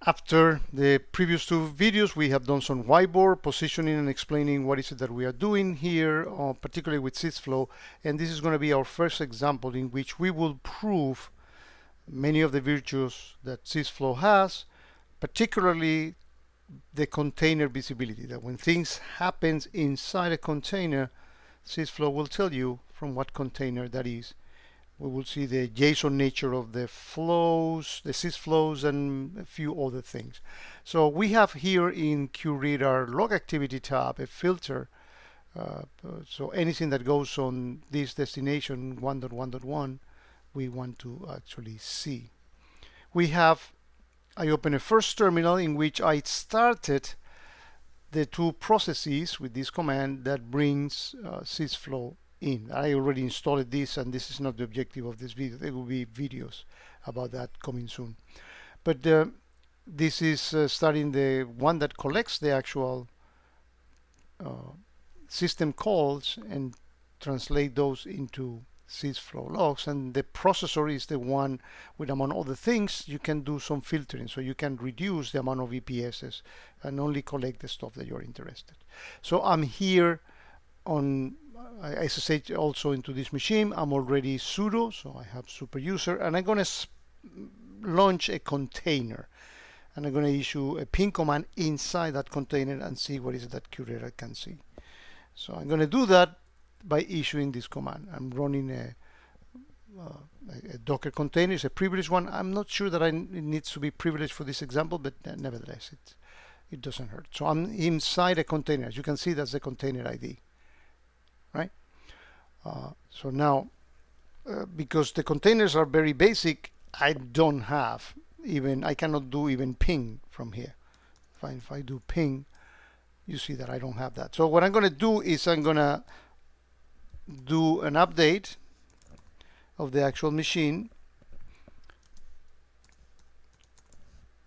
After the previous two videos, we have done some whiteboard positioning and explaining what is it that we are doing here, particularly with SysFlow. And this is going to be our first example in which we will prove many of the virtues that SysFlow has, particularly the container visibility, that when things happen inside a container, SysFlow will tell you from what container that is. We will see the JSON nature of the flows, the SysFlow's, and a few other things. So we have here in QRadar log activity tab a filter. So anything that goes on this destination 1.1.1, we want to actually see. I open a first terminal in which I started the two processes with this command that brings SysFlow in. I already installed this, and this is not the objective of this video. There will be videos about that coming soon. But this is starting the one that collects the actual system calls and translate those into SysFlow logs, and the processor is the one with, among other things, you can do some filtering, so you can reduce the amount of EPSs and only collect the stuff that you're interested. So I'm here on I SSH also into this machine. I'm already sudo, so I have super user, and I'm going to launch a container, and I'm going to issue a ping command inside that container and see what is it that QRadar can see. So I'm going to do that by issuing this command. I'm running a Docker container. It's a privileged one. I'm not sure that it needs to be privileged for this example, but nevertheless, it doesn't hurt. So I'm inside a container. As you can see, that's the container ID. Right? So now, because the containers are very basic, I cannot do even ping from here. If I do ping, you see that I don't have that. So what I'm going to do is I'm going to do an update of the actual machine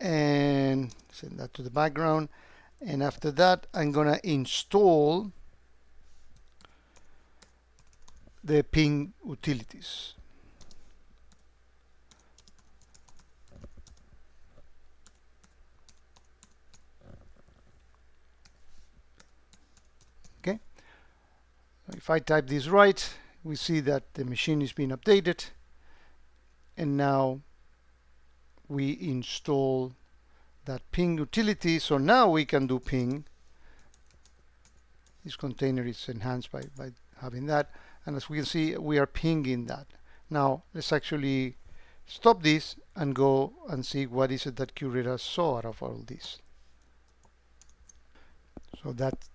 and send that to the background. And after that, I'm going to install the ping utilities. Okay. If I type this right, we see that the machine is being updated, and now we install that ping utility. So now we can do ping. This container is enhanced by having that. And as we can see, we are pinging that. Now, let's actually stop this and go and see what is it that QRadar saw out of all this. So that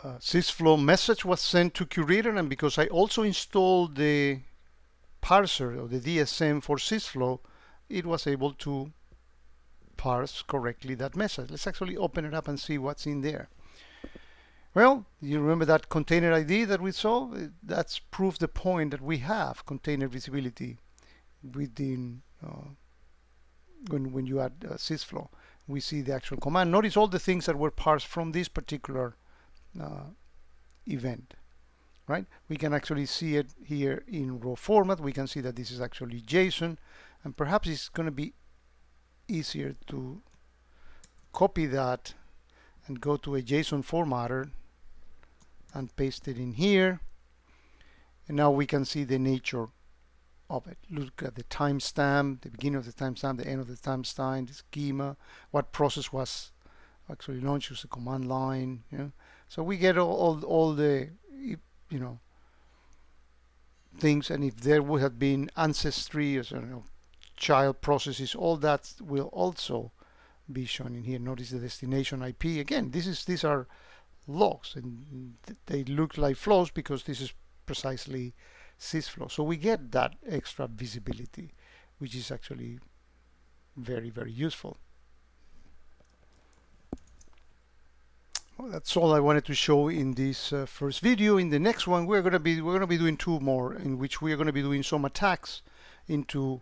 SysFlow message was sent to QRadar, and because I also installed the parser or the DSM for SysFlow, it was able to parse correctly that message. Let's actually open it up and see what's in there. Well, you remember that container ID that we saw? That's proved the point that we have container visibility within when you add SysFlow. We see the actual command. Notice all the things that were parsed from this particular event, right? We can actually see it here in raw format. We can see that this is actually JSON, and perhaps it's going to be easier to copy that and go to a JSON formatter and paste it in here, and now we can see the nature of it. Look at the timestamp, the beginning of the timestamp, the end of the timestamp, the schema, what process was actually launched, use the command line. So we get all the things, and if there would have been ancestry or child processes, all that will also be shown in here. Notice the destination IP. Again, these are logs, and they look like flows because this is precisely SysFlow. So we get that extra visibility, which is actually very, very useful. Well, that's all I wanted to show in this first video. In the next one, we're going to be doing two more, in which we are going to be doing some attacks into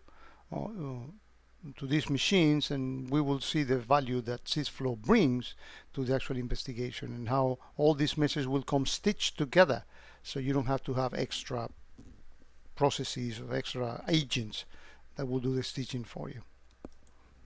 to these machines, and we will see the value that SysFlow brings to the actual investigation, and how all these messages will come stitched together, so you don't have to have extra processes or extra agents that will do the stitching for you.